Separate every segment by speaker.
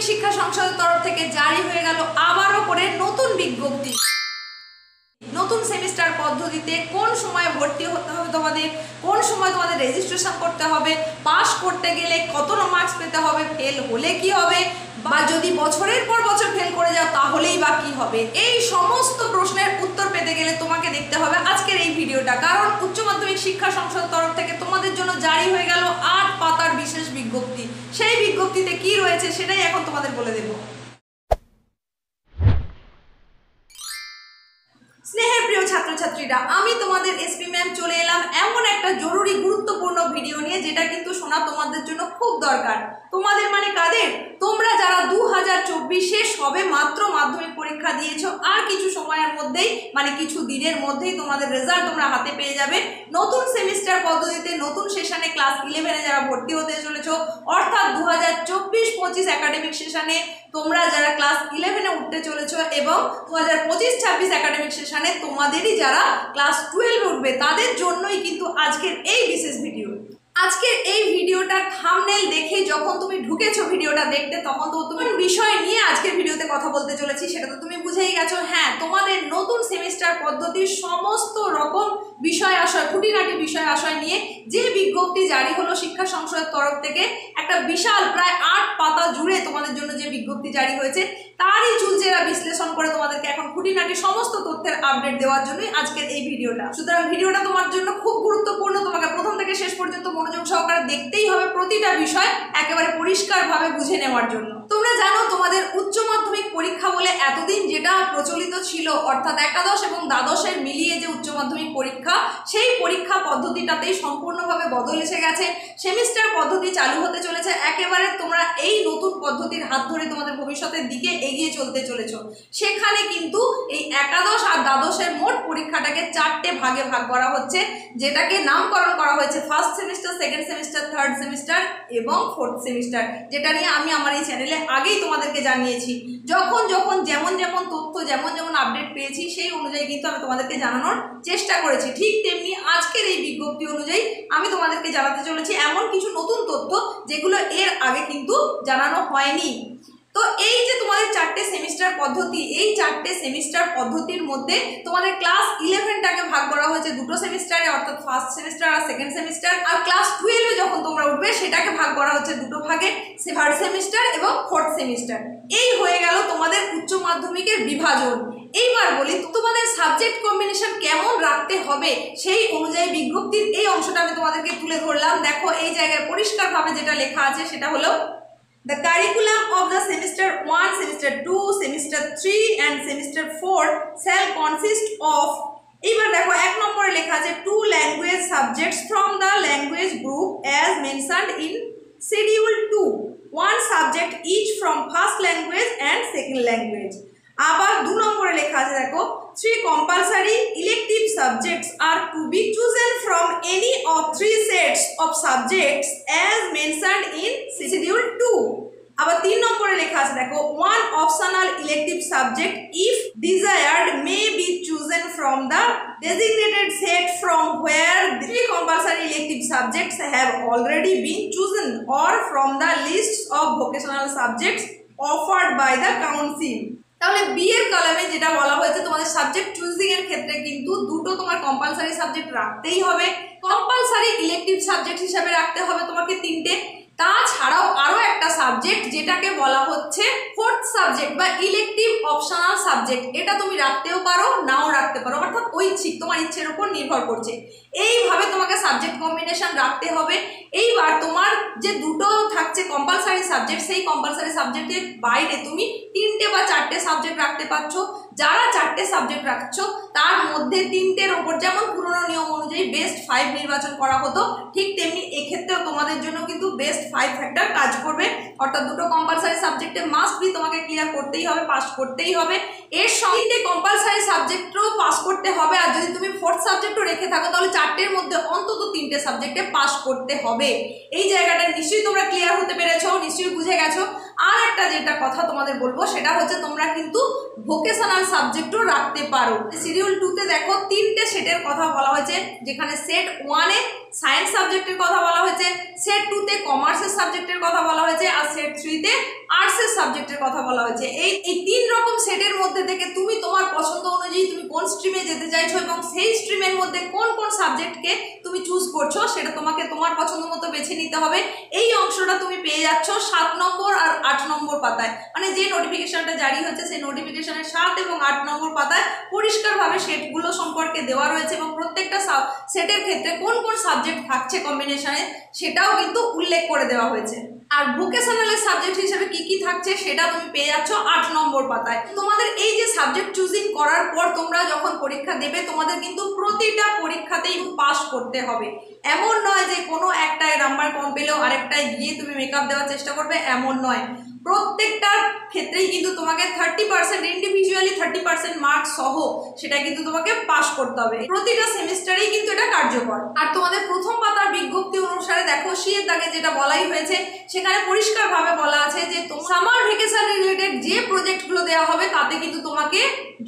Speaker 1: শিক্ষা সংসদের তরফ থেকে জারি হয়ে গেল আবারও করে নতুন বিজ্ঞপ্তি। নতুন সেমিস্টার পদ্ধতিতে কোন সময় ভর্তি হতে হবে তোমাদের, কোন সময় তোমাদের রেজিস্ট্রেশন করতে হবে, পাস করতে গেলে কত মার্কস পেতে হবে, ফেল হলে কি হবে, বা যদি বছরের পর বছর ফেল করে যাও তাহলেই বা কি হবে, এই সমস্ত প্রশ্নের উত্তর পেতে গেলে তোমাকে দেখতে হবে আজকের এই ভিডিওটা। কারণ উচ্চ মাধ্যমিক শিক্ষা সংসদের তরফ থেকে তোমাদের জন্য জারি হয়ে গেল 8 পাতার বিশেষ বিজ্ঞপ্তি। সেই বিজ্ঞপ্তিতে কি রয়েছে সেটাই এখন তোমাদের বলে দেব। স্নেহের প্রিয় ছাত্রছাত্রীরা, আমি তোমাদের এসপি ম্যাম চলে এলাম এমন একটা জরুরি গুরুত্বপূর্ণ ভিডিও নিয়ে, যেটা কিন্তু শোনা তোমাদের জন্য খুব দরকার। তোমাদের মানে কাদের? তোমরা যারা 2024-এ সবে মাত্র মাধ্যমিক পরীক্ষা দিয়েছো, আর কিছু সময়ের মধ্যেই মানে কিছু দিনের মধ্যেই তোমাদের রেজাল্ট তোমরা হাতে পেয়ে যাবে। নতুন সেমিস্টার পদ্ধতিতে নতুন সেশনে ক্লাস 11-এ যারা ভর্তি হতে চলেছো, অর্থাৎ 2024-25 একাডেমিক সেশনে তোমরা যারা ক্লাস 11-এ উঠতে চলেছো, এবং 2025-26 একাডেমিক সেশনে তোমাদেরই যারা ক্লাস 12-এ উঠবে, তাদের জন্যই কিন্তু আজকের এই বিশেষ ভিডিও। আজকের এই ভিডিওটার থাম্বনেল দেখে যখন তুমি ঢুকেছো ভিডিওটা দেখতে, তখন তো তুমি বিষয় নিয়ে আজকের ভিডিওতে কথা বলতে চলেছি সেটা তো তুমি বুঝেই গেছো। হ্যাঁ, তোমাদের নতুন সেমিস্টার পদ্ধতির সমস্ত রকম বিষয় আশয়, খুঁটিনাটি বিষয় আশয় নিয়ে যে বিজ্ঞপ্তি জারি হলো শিক্ষা সংসদের তরফ থেকে, একটা বিশাল প্রায় 8 পাতা জুড়ে তোমাদের জন্য যে বিজ্ঞপ্তি জারি হয়েছে, তারই চুলচেরা বিশ্লেষণ করে তোমাদেরকে এখন খুঁটিনাটি সমস্ত তথ্যের আপডেট দেওয়ার জন্যই আজকের এই ভিডিওটা। সুতরাং ভিডিওটা তোমার জন্য খুব গুরুত্বপূর্ণ, তোমাকে প্রথম থেকে শেষ পর্যন্ত মনোযোগ সহকারে দেখতেই হবে প্রতিটা বিষয় একেবারে পরিষ্কারভাবে বুঝে নেওয়ার জন্য। তোমরা জানো তোমাদের উচ্চ মাধ্যমিক পরীক্ষা বলে এতদিন যেটা প্রচলিত ছিল, অর্থাৎ একাদশ এবং দ্বাদশের মিলিয়ে যে উচ্চ মাধ্যমিক পরীক্ষা, সেই পরীক্ষা পদ্ধতিটাতেই সম্পূর্ণভাবে বদল এসে গেছে। সেমিস্টার পদ্ধতি চালু হতে চলেছে। একেবারে তোমরা এই নতুন পদ্ধতির হাত ধরে তোমাদের ভবিষ্যতের দিকে এগিয়ে চলতে চলেছো। সেখানে কিন্তু এই একাদশ আর দ্বাদশের মোট পরীক্ষাটাকে 4টে ভাগে ভাগ করা হচ্ছে, যেটাকে নামকরণ করা হয়েছে first semester, second semester, third semester এবং ফোর্থ সেমিস্টার, যেটা নিয়ে আমি আমার এই চ্যানেলে আগেই তোমাদেরকে জানিয়েছি। যখন যেমন তথ্য যেমন আপডেট পেয়েছি, সেই অনুযায়ী কিন্তু আমি তোমাদেরকে জানানোর চেষ্টা করেছি। ঠিক তেমনি আজকের এই বিজ্ঞপ্তি অনুযায়ী আমি তোমাদেরকে জানাতে চলেছি এমন কিছু নতুন তথ্য যেগুলো এর আগে কিন্তু জানানো হয়নি। তো এই যে তোমাদের 4টে সেমিস্টার পদ্ধতি, এই 4টে সেমিস্টার পদ্ধতির মধ্যে তোমাদের ক্লাস 11টাকে ভাগ করা হয়েছে 2টো সেমিস্টারে, অর্থাৎ ফার্স্ট সেমিস্টার আর সেকেন্ড সেমিস্টার। আর ক্লাস 12-এ যখন তোমরা উঠবে সেটাকে ভাগ করা হচ্ছে 2টো ভাগে, থার্ড সেমিস্টার এবং ফোর্থ সেমিস্টার। এই হয়ে গেল তোমাদের উচ্চ মাধ্যমিকের বিভাজন। এইবার বলি তোমাদের সাবজেক্ট কম্বিনেশন কেমন রাখতে হবে, সেই অনুযায়ী বিজ্ঞপ্তির এই অংশটা আমি তোমাদেরকে তুলে ধরলাম। দেখো এই জায়গায় পরিষ্কারভাবে যেটা লেখা আছে সেটা হলো the curriculum of the semester 1, semester 2, semester 3 and semester 4 shall consist of, এবার দেখো 1 নম্বরে লেখা আছে 2 language subjects from the language group as mentioned in schedule 2, 1 subject each from first language and second language। আবার 2 নম্বরে লেখা আছে দেখো 3 compulsory elective subjects are to be chosen from any of 3 sets of subjects as mentioned in schedule 2। আবার 3 নম্বরে লেখা আছে দেখো 1 optional elective subject if desired may be chosen from the designated set from where 3 compulsory elective subjects have already been chosen or from the lists of vocational subjects offered by the council। তাহলে B এর কলামে যেটা বলা হয়েছে, তোমাদের subject choosing এর ক্ষেত্রে কিন্তু 2টো তোমার কম্পালসারি সাবজেক্ট রাখতেই হবে। কম্পালসারি ইলেকটিভ সাবজেক্ট হিসাবে রাখতে হবে তোমাকে 3টে। তাছাড়াও আরো একটা সাবজেক্ট যেটাকে বলা হচ্ছে ফোর্থ সাবজেক্ট বা ইলেকটিভ অপশনাল সাবজেক্ট, এটা তুমি রাখতেও পারো নাও রাখতে পারো, অর্থাৎ ঐচ্ছিক, তোমার ইচ্ছের উপর নির্ভর করছে। এইভাবে তোমাকে সাবজেক্ট কম্বিনেশন রাখতে হবে। এইবার তোমার যে 2টো থাকছে কম্পালসারি সাবজেক্ট, সেই কম্পালসারি সাবজেক্টের বাইরে তুমি 3টে বা 4টে সাবজেক্ট রাখতে পারছো। যারা 4টে সাবজেক্ট রাখছো তার মধ্যে 3টের ওপর যেমন পুরনো নিয়ম অনুযায়ী বেস্ট 5 নির্বাচন করা হতো, ঠিক তেমনি এক্ষেত্রেও তোমাদের জন্য কিন্তু বেস্ট 5 ফ্যাক্টর কাজ করবে। অর্থাৎ 2টো কম্পালসারি সাবজেক্টে মাস্ট বি তোমাকে ক্লিয়ার করতেই হবে, পাস করতেই হবে। এর সঙ্গে কম্পালসারি সাবজেক্টও পাস করতে হবে। আর যদি তুমি ফোর্থ সাবজেক্টও রেখে থাকো তাহলে 4টের মধ্যে অন্তত 3টে সাবজেক্টে পাস করতে হবে। এই জায়গাটা নিশ্চয়ই তোমরা ক্লিয়ার হতে পেরেছো, নিশ্চয়ই বুঝে গেছো। আর একটা যেটা কথা তোমাদের বলবো সেটা হচ্ছে তোমরা কিন্তু ভোকেশনাল সাবজেক্টও রাখতে পারো। শিডিউল 2-তে দেখো 3টে সেটের কথা বলা হয়েছে, যেখানে সেট 1-এ সায়েন্স সাবজেক্টের কথা বলা হয়েছে, সেট 2-তে কমার্সের সাবজেক্টের কথা বলা হয়েছে, আর সেট 3-তে আর্টসের সাবজেক্টের কথা বলা হয়েছে। এই 3 রকম সেটের মধ্যে থেকে তুমি তোমার পছন্দ অনুযায়ী তুমি কোন স্ট্রিমে যেতে চাইছো এবং সেই স্ট্রিমের মধ্যে কোন কোন সাবজেক্টকে তুমি চুজ করছো সেটা তোমাকে তোমার পছন্দ মতো বেছে নিতে হবে। এই অংশটা তুমি পেয়ে যাচ্ছ 7 নম্বর আর 8 নম্বর পাতায়, মানে যে নোটিফিকেশনটা জারি হচ্ছে সেই নোটিফিকেশনের 7 এবং 8 নম্বর পাতায় পরিষ্কারভাবে সেটগুলো সম্পর্কে দেওয়া রয়েছে এবং প্রত্যেকটা সেটের ক্ষেত্রে কোন কোন সাবজেক্ট থাকছে কম্বিনেশনে সেটাও কিন্তু উল্লেখ করে দেওয়া হয়েছে। আর ভোকেশনালের সাবজেক্ট হিসেবে কি কি থাকছে সেটা তুমি পেয়ে যাচ্ছ 8 নম্বর পাতায়। তোমাদের এই যে সাবজেক্ট চুজিং করার পর তোমরা যখন পরীক্ষা দেবে তোমাদের কিন্তু প্রতিটা পরীক্ষাতেই পাস করতে হবে। এমন নয় যে কোনো একটায় নাম্বার কম পেলেও আরেকটায় গিয়ে তুমি মেকআপ দেওয়ার চেষ্টা করবে, এমন নয়। প্রত্যেকটার ক্ষেত্রেই কিন্তু তোমাকে 30% ইন্ডিভিজুয়ালি 30% মার্কস সহ সেটা কিন্তু তোমাকে পাস করতে হবে। প্রতিটা সেমিস্টারেই কিন্তু এটা কার্যকর। আর তোমাদের প্রথম পাতার বিজ্ঞপ্তি অনুসারে দেখো সিএর দাগে যেটা বলাই হয়েছে সেখানে পরিষ্কারভাবে বলা আছে যে সামার ভ্যাকেশন রিলেটেড যে প্রজেক্টগুলো দেওয়া হবে তাতে কিন্তু তোমাকে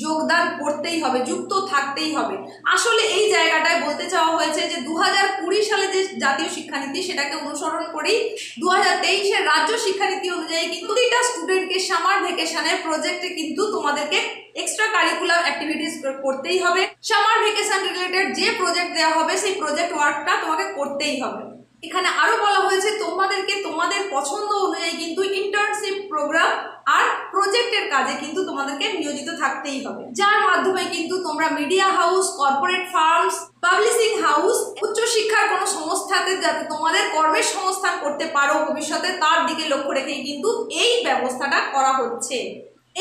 Speaker 1: যোগদান করতেই হবে, যুক্ত থাকতেই হবে। আসলে এই জায়গাটায় বলতে চাওয়া হয়েছে যে 2020 সালে যে জাতীয় শিক্ষানীতি সেটাকে অনুসরণ করেই 2023-এর রাজ্য শিক্ষানীতি অনুযায়ী কিন্তু প্রতিটা স্টুডেন্টকে সামার ভ্যাকেশনের প্রজেক্টে কিন্তু তোমাদেরকে এক্সট্রা কারিকুলার অ্যাক্টিভিটিস করতেই হবে। সামার ভ্যাকেশন রিলেটেড যে প্রজেক্ট দেওয়া হবে সেই প্রজেক্ট ওয়ার্কটা তোমাকে করতেই হবে। এখানে আরো বলা হয়েছে তোমাদেরকে তোমাদের পছন্দ অনুযায়ী কিন্তু ইন্টার্নশিপ প্রোগ্রাম আর প্রজেক্টের কাজে কিন্তু তোমাদেরকে নিয়োজিত থাকতেই হবে, যার মাধ্যমে কিন্তু তোমরা media house, corporate firms, publishing house, উচ্চশিক্ষার কোনো সংস্থাতে যাতে তোমাদের কর্মের সংস্থান করতে পারো ভবিষ্যতে তার দিকে লক্ষ্য রেখেই কিন্তু এই ব্যবস্থাটা করা হচ্ছে।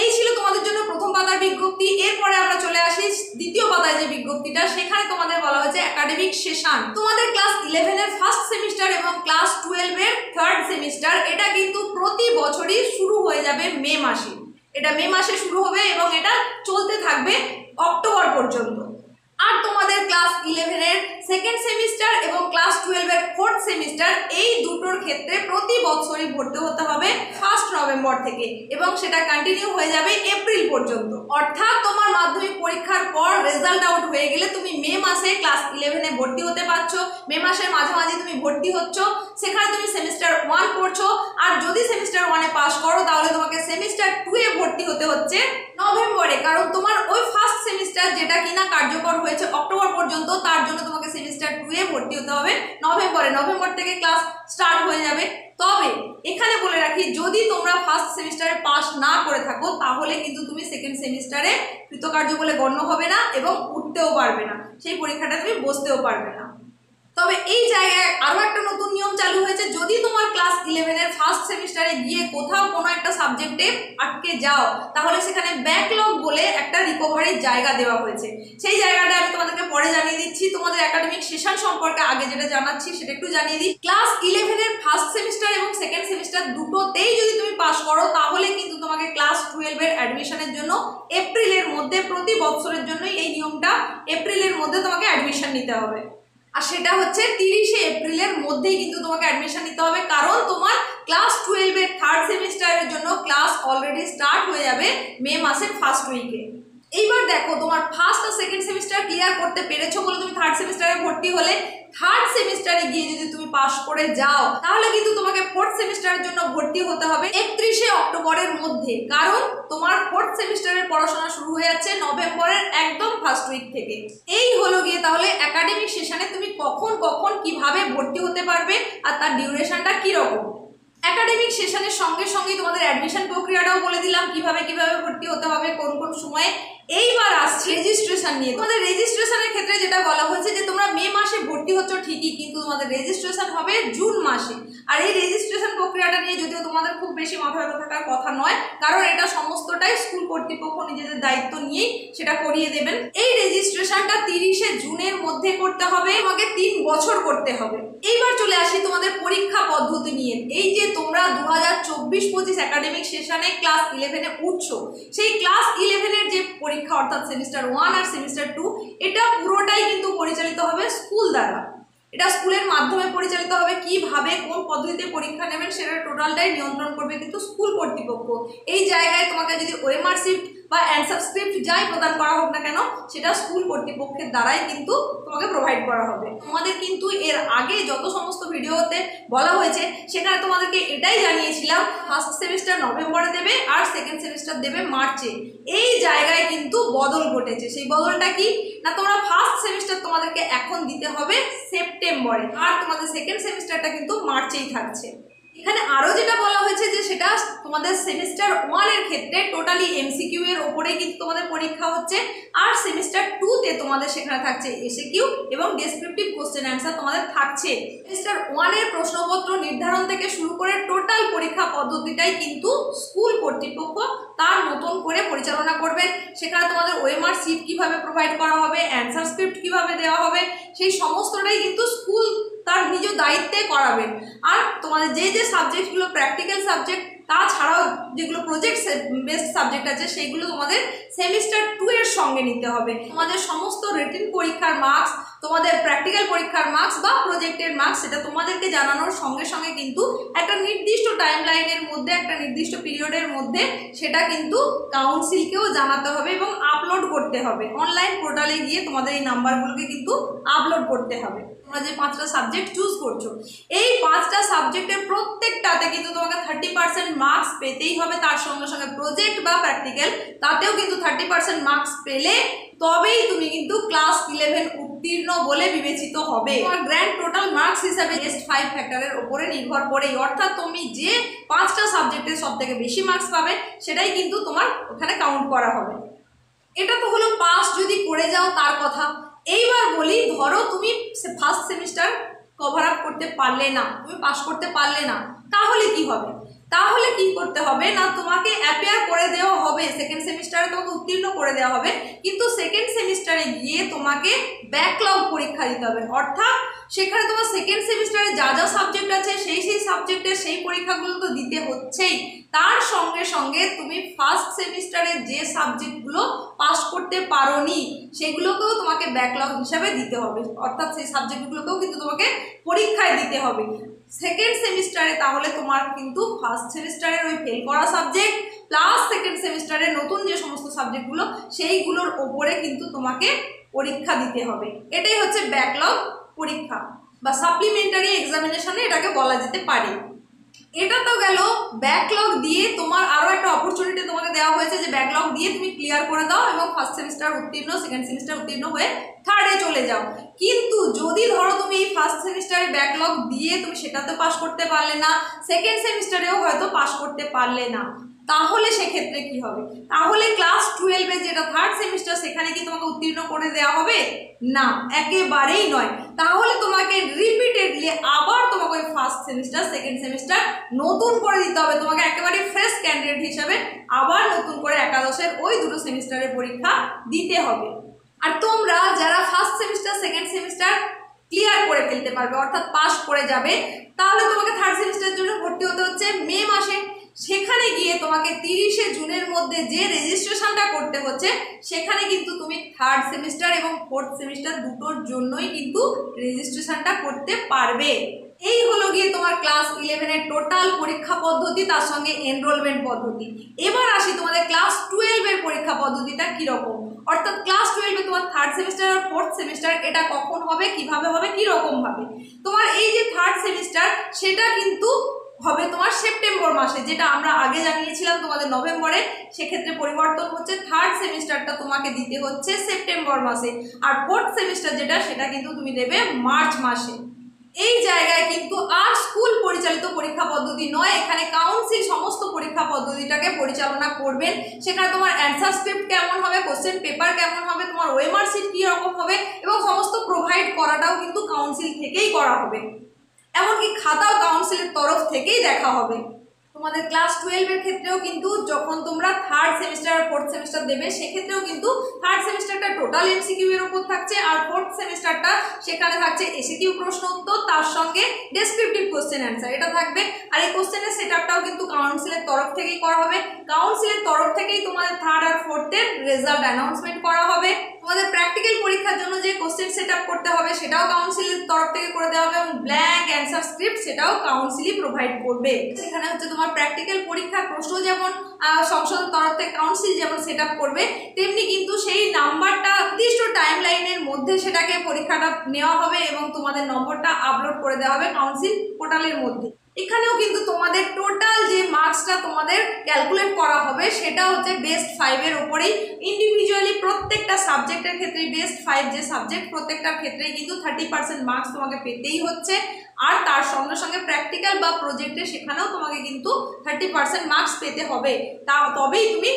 Speaker 1: এই ছিল তোমাদের জন্য প্রথম পাতার বিজ্ঞপ্তি। এরপরে আমরা চলে আসি দ্বিতীয় পাতায় যে বিজ্ঞপ্তিটা, সেখানে তোমাদের বলা হয়েছে একাডেমিক সেশন। তোমাদের ক্লাস 11-এর ফার্স্ট সেমিস্টার এবং ক্লাস 12-এর থার্ড সেমিস্টার এটা কিন্তু প্রতি বছরই শুরু হয়ে যাবে মে মাসে। এটা মে মাসে শুরু হবে এবং এটা চলতে থাকবে অক্টোবর পর্যন্ত। আর তোমাদের ক্লাস 11-এর সেকেন্ড সেমিস্টার এবং ক্লাস 12-এর ফোর্থ সেমিস্টার এই দুটোর ক্ষেত্রে প্রতি বছরই ভর্তি হতে হবে 1 নভেম্বর থেকে এবং সেটা কন্টিনিউ হয়ে যাবে এপ্রিল পর্যন্ত। অর্থাৎ তোমার মাধ্যমিক পরীক্ষার পর রেজাল্ট আউট হয়ে গেলে তুমি মে মাসে ক্লাস 11-এ ভর্তি হতে পারছো, মে মাসের মাঝামাঝি তুমি ভর্তি হচ্ছ, সেখানে তুমি সেমিস্টার 1 পড়ছো। আর যদি সেমিস্টার 1-এ পাস করো তাহলে তোমাকে সেমিস্টার 2-এ ভর্তি হতে হচ্ছে নভেম্বরে, কারণ তোমার ওই ফার্স্ট সেমিস্টার যেটা কিনা কার্যকর হয়েছে অক্টোবর পর্যন্ত তার জন্য তোমাকে সেমিস্টার 2-এ ভর্তি হতে হবে নভেম্বরে। নভেম্বর থেকে ক্লাস স্টার্ট হয়ে যাবে। তবে এখানে বলে রাখি যদি তোমরা ফার্স্ট সেমিস্টারে পাস না করে থাকো তাহলে কিন্তু তুমি সেকেন্ড সেমিস্টারে কৃতকার্য বলে গণ্য হবে না এবং উঠতেও পারবে না, সেই পরীক্ষাটা তুমি বসতেও পারবে না। তবে এই জায়গায় আরো একটা নতুন নিয়ম চালু হয়েছে, যদি তোমার ক্লাস 11-এর ফার্স্ট সেমিস্টারে গিয়ে কোথাও কোনো একটা সাবজেক্টে আটকে যাও তাহলে সেখানে ব্যাকলগ বলে একটা রিকভারির জায়গা দেওয়া হয়েছে। সেই জায়গাটা আমি তোমাদেরকে পরে জানিয়ে দিচ্ছি। তোমাদের একাডেমিক সেশন সম্পর্কে আগে যেটা জানাচ্ছি সেটা একটু জানিয়ে দিই। ক্লাস 11-এর ফার্স্ট সেমিস্টার এবং সেকেন্ড সেমিস্টার দুটোতেই যদি তুমি পাস করো তাহলে কিন্তু তোমাকে ক্লাস 12-এর অ্যাডমিশনের জন্য এপ্রিলের মধ্যে, প্রতি বছরের জন্যই এই নিয়মটা, এপ্রিলের মধ্যে তোমাকে অ্যাডমিশন নিতে হবে। আর সেটা হচ্ছে 30শে এপ্রিলের মধ্যেই কিন্তু তোমাকে অ্যাডমিশন নিতে হবে, কারণ তোমার ক্লাস 12-এর থার্ড সেমিস্টারের জন্য ক্লাস অলরেডি স্টার্ট হয়ে যাবে মে মাসের ফার্স্ট উইকে। এইবার দেখো তোমার ফার্স্ট আর সেকেন্ড সেমিস্টার ক্লিয়ার করতে পেরেছো বলে তুমি থার্ড সেমিস্টারে ভর্তি হলে, থার্ড সেমিস্টারে গিয়ে যদি তুমি পাস করে যাও তাহলে কিন্তু তোমাকে ফোর্থ সেমিস্টারের জন্য ভর্তি হতে হবে 31শে অক্টোবরের মধ্যে, কারণ তোমার ফোর্থ সেমিস্টারের পড়াশোনা শুরু হয়ে যাচ্ছে নভেম্বরের একদম ফার্স্ট উইক থেকে। এই হলো গিয়ে তাহলে একাডেমিক সেশনে তুমি কখন কখন কিভাবে ভর্তি হতে পারবে আর তার ডিউরেশনটা কিরকম। একাডেমিক সেশনের সঙ্গে সঙ্গে তোমাদের অ্যাডমিশন প্রক্রিয়াটাও বলে দিলাম কিভাবে কিভাবে ভর্তি হতে হবে, কোন কোন সময়ে। এইবার আসছে রেজিস্ট্রেশন নিয়ে। তোমাদের রেজিস্ট্রেশনের ক্ষেত্রে যেটা বলা হয়েছে যে তোমরা মে মাসে ভর্তি হচ্ছ ঠিকই, কিন্তু তোমাদের রেজিস্ট্রেশন হবে জুন মাসে। আর এই রেজিস্ট্রেশন প্রক্রিয়াটা নিয়ে যদিও তোমাদের খুব বেশি মাথা ব্যথা থাকার কথা নয়, কারণ এটা সমস্তটাই স্কুল কর্তৃপক্ষ নিজেদের দায়িত্ব নিয়েই সেটা করিয়ে দেবেন। এই রেজিস্ট্রেশনটা 30শে জুনের মধ্যে করতে হবে, তোমাকে 3 বছর করতে হবে। এইবার চলে আসি তোমাদের পরীক্ষা পদ্ধতি নিয়ে। এই যে তোমরা 2024-25 একাডেমিক সেশনে ক্লাস 11-এ উঠছো, সেই ক্লাস 11-এর যে পরীক্ষা অর্থাৎ সেমিস্টার 1 আর সেমিস্টার 2 এটা পুরোটাই কিন্তু পরিচালিত হবে স্কুল দ্বারা। এটা স্কুলের মাধ্যমে পরিচালিত হবে। কিভাবে কোন পদ্ধতিতে পরীক্ষা নেবেন সেটা টোটালটাই নিয়ন্ত্রণ করবে কিন্তু স্কুল কর্তৃপক্ষ। এই জায়গায় তোমাকে যদি ওএমআর শিফট বা অ্যান্সার স্ক্রিপ্ট যাই প্রদান করা হোক না কেন সেটা স্কুল কর্তৃপক্ষের দ্বারাই কিন্তু তোমাকে প্রোভাইড করা হবে। তোমাদের কিন্তু এর আগে যত সমস্ত ভিডিওতে বলা হয়েছে সেখানে তোমাদেরকে এটাই জানিয়েছিলাম ফার্স্ট সেমিস্টার নভেম্বরে দেবে আর সেকেন্ড সেমিস্টার দেবে মার্চে। এই জায়গায় কিন্তু বদল ঘটেছে। সেই বদলটা কি না, তোমরা ফার্স্ট সেমিস্টার তোমাদেরকে এখন দিতে হবে সেপ্টেম্বরে আর তোমাদের সেকেন্ড সেমিস্টারটা কিন্তু মার্চেই থাকছে। এখানে আরও যেটা বলা হয়েছে যে সেটা তোমাদের সেমিস্টার 1 এর ক্ষেত্রে টোটালি এমসিকিউ এর ওপরেই কিন্তু তোমাদের পরীক্ষা হচ্ছে আর সেমিস্টার 2 তে তোমাদের সেখানে থাকছে এসএকিউ এবং ডেসক্রিপটিভ কোশ্চেন অ্যান্সার তোমাদের থাকছে। সেমিস্টার 1 এর প্রশ্নপত্র নির্ধারণ থেকে শুরু করে টোটাল পরীক্ষা পদ্ধতিটাই কিন্তু স্কুল কর্তৃপক্ষ তার মতন করে পরিচালনা করবেন। সেখানে তোমাদের ওএমআর সিট কিভাবে প্রোভাইড করা হবে, অ্যান্সার স্ক্রিপ্ট কিভাবে দেওয়া হবে, সেই সমস্তটাই কিন্তু স্কুল তার নিজ দায়িত্বে করাবেন। আর তোমাদের যে যে সাবজেক্টগুলো প্র্যাকটিক্যাল সাবজেক্ট তাছাড়াও যেগুলো প্রজেক্ট বেসড সাবজেক্ট আছে সেইগুলো তোমাদের সেমিস্টার 2 এর সঙ্গে নিতে হবে। তোমাদের সমস্ত রিটেন পরীক্ষার মার্কস, তোমাদের প্র্যাকটিক্যাল পরীক্ষার মার্কস বা প্রজেক্টের মার্কস সেটা তোমাদেরকে জানানোর সঙ্গে সঙ্গে কিন্তু একটা নির্দিষ্ট টাইম লাইনের মধ্যে একটা নির্দিষ্ট পিরিয়ডের মধ্যে সেটা কিন্তু কাউন্সিলকেও জানাতে হবে এবং আপলোড করতে হবে। অনলাইন পোর্টালে গিয়ে তোমাদের এই নাম্বারগুলোকে কিন্তু আপলোড করতে হবে। তোমরা যে 5টা সাবজেক্ট চুজ করছো এই 5টা সাবজেক্টের প্রত্যেকটাতে কিন্তু তোমাকে 30% মার্কস পেতেই হবে। তার সঙ্গে সঙ্গে প্রজেক্ট বা প্র্যাকটিক্যাল তাতেও কিন্তু 30% মার্কস পেলে তবেই তুমি কিন্তু ক্লাস 11 উত্তীর্ণ বলে বিবেচিত হবে। তোমার গ্র্যান্ড টোটাল মার্কস হিসাবে বেস্ট 5 ফ্যাক্টরের উপরে নির্ভর করেই, অর্থাৎ তুমি যে 5টা সাবজেক্টে সব থেকে বেশি মার্কস পাবে সেটাই কিন্তু তোমার ওখানে কাউন্ট করা হবে। এটা তো হলো পাস যদি করে যাও তার কথা। এইবার বলি, ধরো তুমি ফার্স্ট সেমিস্টার কভার আপ করতে পারলে না, তুমি পাস করতে পারলে না, তাহলে কি হবে? তাহলে কি করতে হবে না, তোমাকে অ্যাপিয়ার করে দেওয়া হবে সেকেন্ড সেমিস্টারে, তোমাকে উত্তীর্ণ করে দেওয়া হবে, কিন্তু সেকেন্ড সেমিস্টারে গিয়ে তোমাকে ব্যাকলগ পরীক্ষা দিতে হবে। অর্থাৎ সেখানে তোমার সেকেন্ড সেমিস্টারে যা যা সাবজেক্ট আছে সেই সাবজেক্টের সেই পরীক্ষাগুলো তো দিতে হচ্ছেই, তার সঙ্গে সঙ্গে তুমি ফার্স্ট সেমিস্টারে যে সাবজেক্টগুলো পাস করতে পারোনি সেগুলোকেও তোমাকে ব্যাকলগ হিসাবে দিতে হবে। অর্থাৎ সেই সাবজেক্টগুলোকেও কিন্তু তোমাকে পরীক্ষায় দিতে হবে সেকেন্ড সেমিস্টারে। তাহলে তোমার কিন্তু ফার্স্ট সেমিস্টারের ওই ফেল করা সাবজেক্ট প্লাস সেকেন্ড সেমিস্টারের নতুন যে সমস্ত সাবজেক্টগুলো সেইগুলোর ওপরে কিন্তু তোমাকে পরীক্ষা দিতে হবে। এটাই হচ্ছে ব্যাকলগ পরীক্ষা বা সাপ্লিমেন্টারি এক্সামিনেশনে এটাকে বলা যেতে পারে। এটা তো গেল ব্যাকলগ দিয়ে তোমার আরও একটা অপরচুনিটি তোমাকে দেওয়া হয়েছে যে ব্যাকলগ দিয়ে তুমি ক্লিয়ার করে দাও এবং ফার্স্ট সেমিস্টার উত্তীর্ণ, সেকেন্ড সেমিস্টার উত্তীর্ণ হয়ে থার্ডে চলে যাও। কিন্তু যদি ধরো তুমি এই ফার্স্ট সেমিস্টারে ব্যাকলগ দিয়ে তুমি সেটাতে পাস করতে পারলে না, সেকেন্ড সেমিস্টারেও হয়তো পাস করতে পারলে না, তাহলে সেক্ষেত্রে কি হবে? তাহলে ক্লাস 12 এর যেটা থার্ড সেমিস্টার সেখানে কি তোমাকে উত্তীর্ণ করে দেওয়া হবে? না, একেবারেই নয়। তাহলে তোমাকে রিপিটেডলি আবার তোমাকে ওই ফার্স্ট সেমিস্টার সেকেন্ড সেমিস্টার নতুন করে দিতে হবে। তোমাকে একেবারে ফ্রেশ ক্যান্ডিডেট হিসাবে আবার নতুন করে একাদশের ওই দুটো সেমিস্টারের পরীক্ষা দিতে হবে। আর তোমরা যারা first semester second semester clear করে ফেলতে পারবে অর্থাৎ পাস করে যাবে, তাহলে তোমাকে থার্ড সেমিস্টারের জন্য ভর্তি হতে হচ্ছে মে মাসে। সেখানে গিয়ে তোমাকে 30শে জুনের মধ্যে যে রেজিস্ট্রেশনটা করতে হচ্ছে সেখানে কিন্তু তুমি থার্ড সেমিস্টার এবং ফোর্থ সেমিস্টার দুটোর জন্যই কিন্তু রেজিস্ট্রেশনটা করতে পারবে। এই হলো গিয়ে তোমার ক্লাস 11 এর টোটাল পরীক্ষা পদ্ধতি, তার সঙ্গে এনরোলমেন্ট পদ্ধতি। এবার আসি তোমাদের ক্লাস 12 এর পরীক্ষা পদ্ধতিটা কীরকম, অর্থাৎ ক্লাস 12 এ তোমার থার্ড সেমিস্টার আর ফোর্থ সেমিস্টার এটা কখন হবে, কিভাবে হবে, কীরকম হবে। তোমার এই যে থার্ড সেমিস্টার সেটা কিন্তু হবে তোমার সেপ্টেম্বর মাসে, যেটা আমরা আগে জানিয়েছিলাম তোমাদের নভেম্বরে, সেক্ষেত্রে পরিবর্তন হচ্ছে থার্ড সেমিস্টারটা তোমাকে দিতে হচ্ছে সেপ্টেম্বর মাসে, আর ফোর্থ সেমিস্টার যেটা সেটা কিন্তু তুমি দেবে মার্চ মাসে। এই জায়গায় কিন্তু আর স্কুল পরিচালিত পরীক্ষা পদ্ধতি নয়, এখানে কাউন্সিল সমস্ত পরীক্ষা পদ্ধতিটাকে পরিচালনা করবেন। সেখানে তোমার অ্যান্সার স্ক্রিপ্ট কেমন হবে, কোশ্চেন পেপার কেমন হবে, তোমার ওএমআর শিট কী রকম হবে এবং সমস্ত প্রোভাইড করাটাও কিন্তু কাউন্সিল থেকেই করা হবে। এমনকি খাতাও কাউন্সিলের তরফ থেকেই দেখা হবে। তোমাদের ক্লাস 12 এর ক্ষেত্রেও কিন্তু যখন তোমরা থার্ড সেমিস্টার আর ফোর্থ সেমিস্টার দেবে সেক্ষেত্রেও কিন্তু থার্ড সেমিস্টারটা টোটাল এমসিকিউ এর উপর থাকছে আর ফোর্থ সেমিস্টারটা সেখানে থাকছে এসিকিউ প্রশ্ন উত্তর, তার সঙ্গে ডেসক্রিপটিভ কোশ্চেন অ্যান্সার এটা থাকবে। আর এই কোশ্চেনের সেটআপটাও কিন্তু কাউন্সিলের তরফ থেকেই করা হবে। কাউন্সিলের তরফ থেকেই তোমাদের থার্ড আর ফোর্থের রেজাল্ট অ্যানাউন্সমেন্ট করা হবে। তোমাদের প্র্যাকটিক্যাল পরীক্ষার জন্য যে কোশ্চেন সেটআপ করতে হবে সেটাও কাউন্সিলের তরফ থেকে করে দেওয়া হবে এবং ব্ল্যাঙ্ক অ্যান্সার স্ক্রিপ্ট সেটাও কাউন্সিলই প্রোভাইড করবে। সেখানে হচ্ছে তোমার তোমার প্র্যাকটিক্যাল পরীক্ষার প্রশ্ন যেমন সংসদের তরফ থেকে কাউন্সিল যেমন সেট আপ করবে, তেমনি কিন্তু সেই নাম্বারটা নির্দিষ্ট টাইম লাইনের মধ্যে সেটাকে পরীক্ষাটা নেওয়া হবে এবং তোমাদের নম্বরটা আপলোড করে দেওয়া হবে কাউন্সিল পোর্টালের মধ্যে। এখানেও কিন্তু তোমাদের টোটাল যে মার্কসটা তোমাদের ক্যালকুলেট করা হবে সেটা হচ্ছে বেস্ট 5-এর ওপরেই। ইন্ডিভিজুয়ালি প্রত্যেকটা সাবজেক্টের ক্ষেত্রে বেস্ট 5 যে সাবজেক্ট প্রত্যেকটার ক্ষেত্রেই কিন্তু 30% মার্কস তোমাকে পেতেই হচ্ছে। আর তার সঙ্গে সঙ্গে প্র্যাকটিক্যাল বা প্রজেক্টে সেখানেও তোমাকে কিন্তু 30% মার্কস পেতে হবে, তবেই তুমি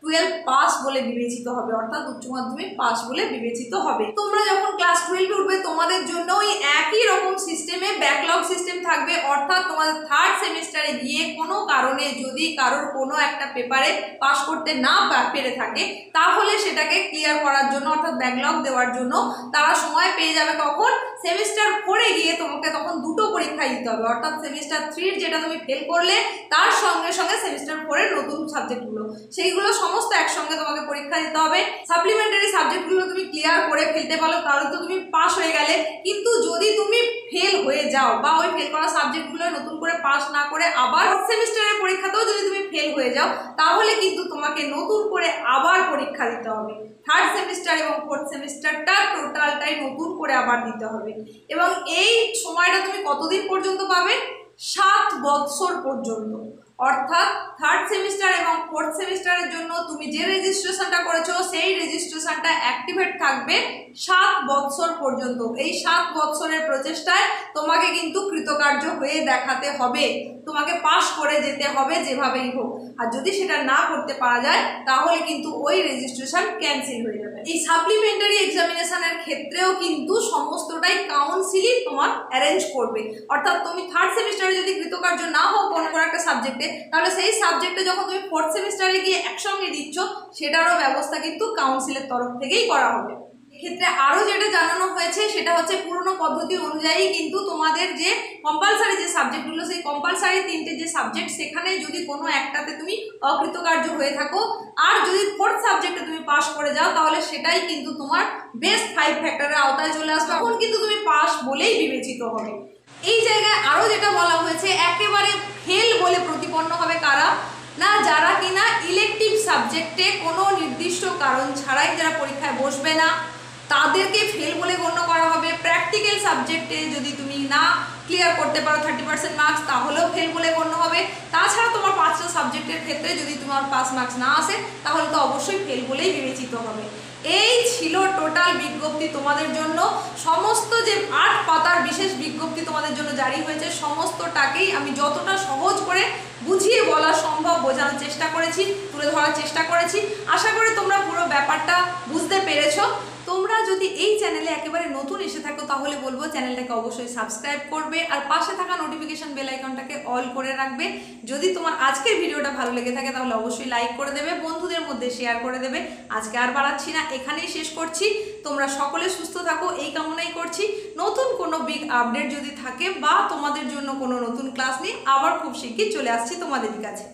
Speaker 1: 12 পাস বলে বিবেচিত হবে, অর্থাৎ উচ্চ মাধ্যমিক পাস বলে বিবেচিত হবে। তোমরা যখন ক্লাস 12 উঠবে তোমাদের জন্য ওই একই রকম সিস্টেমে ব্যাকলগ সিস্টেম থাকবে, অর্থাৎ তোমাদের থার্ড সেমিস্টারে গিয়ে কোনো কারণে যদি কারোর কোনো একটা পেপারে পাস করতে না পেরে থাকে তাহলে সেটাকে ক্লিয়ার করার জন্য অর্থাৎ ব্যাকলগ দেওয়ার জন্য তারা সময় পেয়ে যাবে। কখন? সেমিস্টার 4-এ গিয়ে তোমাকে তখন দুটো পরীক্ষা দিতে হবে, অর্থাৎ সেমিস্টার 3-এর যেটা তুমি ফেল করলে তার সঙ্গে সঙ্গে সেমিস্টার 4-এর নতুন সাবজেক্টগুলো সেইগুলো সমস্ত একসঙ্গে তোমাকে পরীক্ষা দিতে হবে। সাপ্লিমেন্টারি সাবজেক্টগুলো তুমি ক্লিয়ার করে ফেলতে পারো তাহলে তো তুমি পাস হয়ে গেলে, কিন্তু যদি তুমি ফেল হয়ে যাও বা ওই ফেল করা সাবজেক্টগুলো নতুন করে পাস না করে আবার সেমিস্টারের পরীক্ষাতেও যদি তুমি ফেল হয়ে যাও তাহলে কিন্তু তোমাকে নতুন করে আবার পরীক্ষা দিতে হবে। থার্ড সেমিস্টার এবং ফোর্থ সেমিস্টারটা টোটালটাই নতুন করে আবার দিতে হবে। এবং এই সময়টা তুমি কতদিন পর্যন্ত পাবে? 7 বছর পর্যন্ত। অর্থাৎ থার্ড সেমিস্টার এবং ফোর্থ সেমিস্টারের জন্য তুমি যে রেজিস্ট্রেশনটা করেছো সেই রেজিস্ট্রেশনটা অ্যাক্টিভেট থাকবে 7 বছর পর্যন্ত। এই 7 বছরের প্রচেষ্টায় তোমাকে কিন্তু কৃতকার্য হয়ে দেখাতে হবে, তোমাকে পাস করে যেতে হবে যেভাবেই হোক। আর যদি সেটা না করতে পারা যায় তাহলে কিন্তু ওই রেজিস্ট্রেশন ক্যান্সেল হয়ে যাবে। এই সাপ্লিমেন্টারি এক্সামিনেশনের ক্ষেত্রেও কিন্তু সমস্তটাই কাউন্সিলই তোমার অ্যারেঞ্জ করবে, অর্থাৎ তুমি থার্ড সেমিস্টারে যদি কৃতকার্য না হও কোনো একটা সাবজেক্টে তাহলে সেই সাবজেক্টে যখন তুমি ফোর্থ সেমিস্টারে গিয়ে একসঙ্গে দিচ্ছ সেটারও ব্যবস্থা কিন্তু কাউন্সিলের তরফ থেকেই করা হবে। ক্ষেত্রে আরও যেটা জানানো হয়েছে সেটা হচ্ছে পুরনো পদ্ধতি অনুযায়ী কিন্তু তোমাদের যে কম্পালসারি যে সাবজেক্টগুলো সেই কম্পালসারি 3টে যে সাবজেক্ট সেখানে যদি কোনো একটাতে তুমি অকৃতকার্য হয়ে থাকো আর যদি ফোর্থ সাবজেক্টে তুমি পাস করে যাও তাহলে সেটাই কিন্তু তোমার বেস্ট 5 ফ্যাক্টরের আওতায় চলে আসবে, তখন কিন্তু তুমি পাস বলেই বিবেচিত হবে। এই জায়গায় আরও যেটা বলা হয়েছে একেবারে ফেল বলে প্রতিপন্ন হবে কারা না, যারা কিনা ইলেকটিভ সাবজেক্টে কোনো নির্দিষ্ট কারণ ছাড়াই যারা পরীক্ষায় বসবে না তাদেরকে ফেল বলে গণ্য করা হবে। প্র্যাকটিক্যাল সাবজেক্টে যদি তুমি না ক্লিয়ার করতে পারো 30% মার্কস তাহলেও ফেল বলে গণ্য হবে। তাছাড়া তোমার 5টা সাবজেক্টের ক্ষেত্রে যদি তোমার পাস মার্কস না আসে তাহলে তো অবশ্যই ফেল বলেই বিবেচিত হবে। এই ছিল টোটাল বিজ্ঞপ্তি তোমাদের জন্য। সমস্ত যে 8 পাতার বিশেষ বিজ্ঞপ্তি তোমাদের জন্য জারি হয়েছে সমস্তটাকেই আমি যতটা সহজ করে বুঝিয়ে বলা সম্ভব বোঝানোর চেষ্টা করেছি, তুলে ধরার চেষ্টা করেছি। আশা করি তোমরা পুরো ব্যাপারটা বুঝতে পেরেছো। তোমরা যদি এই চ্যানেলে একেবারে নতুন এসে থাকো তাহলে বলবো চ্যানেলটাকে অবশ্যই সাবস্ক্রাইব করবে আর পাশে থাকা নোটিফিকেশন বেল আইকনটাকে অল করে রাখবে। যদি তোমার আজকের ভিডিওটা ভালো লেগে থাকে তাহলে অবশ্যই লাইক করে দেবে, বন্ধুদের মধ্যে শেয়ার করে দেবে। আজকে আর বাড়াচ্ছি না, এখানেই শেষ করছি। তোমরা সকলে সুস্থ থাকো এই কামনাই করছি। নতুন কোনো বিগ আপডেট যদি থাকে বা তোমাদের জন্য কোনো নতুন ক্লাস নিয়ে আবার খুব শিগগির চলে আসছি তোমাদের কাছে।